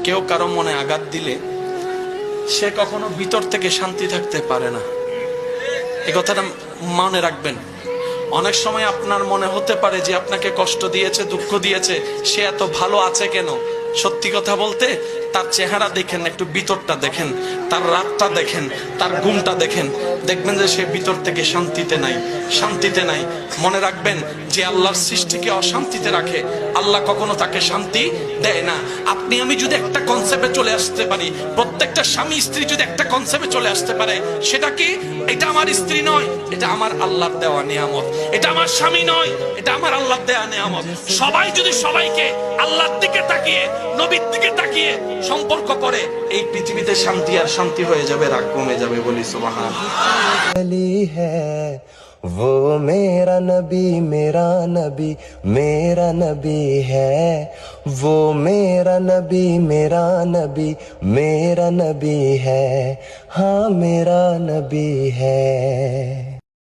কেউ কারো মনে আঘাত দিলে সে কখনো ভিতর থেকে শান্তি থাকতে পারে না। এই কথাটা মনে রাখবেন। অনেক সময় আপনার মনে হতে পারে যে আপনাকে কষ্ট দিয়েছে, দুঃখ দিয়েছে, সে এত ভালো আছে কেন? সত্যি কথা বলতে তার চেহারা দেখেন, একটু ভিতরটা দেখেন, তার রাতটা দেখেন, তার ঘুমটা দেখেন, দেখবেন যে সে ভিতর থেকে শান্তিতে নাই, শান্তিতে নাই। মনে রাখবেন যে আল্লাহর সৃষ্টিকে অশান্তিতে রাখে, আল্লাহ কখনো তাকে শান্তি দেয় না। আপনি আমি যদি একটা কনসেপ্টে চলে আসতে পারি, প্রত্যেকটা স্বামী স্ত্রী যদি একটা কনসেপ্টে চলে আসতে পারে, সেটা কি? এটা আমার স্ত্রী নয়, এটা আমার আল্লাহর দেওয়া নিয়ামত। এটা আমার স্বামী নয়, এটা আমার আল্লাহর দেওয়া নিয়ামত। সবাই যদি সবাইকে আল্লাহর দিকে তাকিয়ে, নবীর দিকে তাকিয়ে সম্পর্ক করে, এই পৃথিবীতে শান্তি আর শান্তি হয়ে যাবে, রাগ কমে যাবে। বলি সুবহানাল্লাহ। वो मेरा नबी मेरा नबी है। वो मेरा नबी मेरा नबी है। हाँ मेरा नबी है।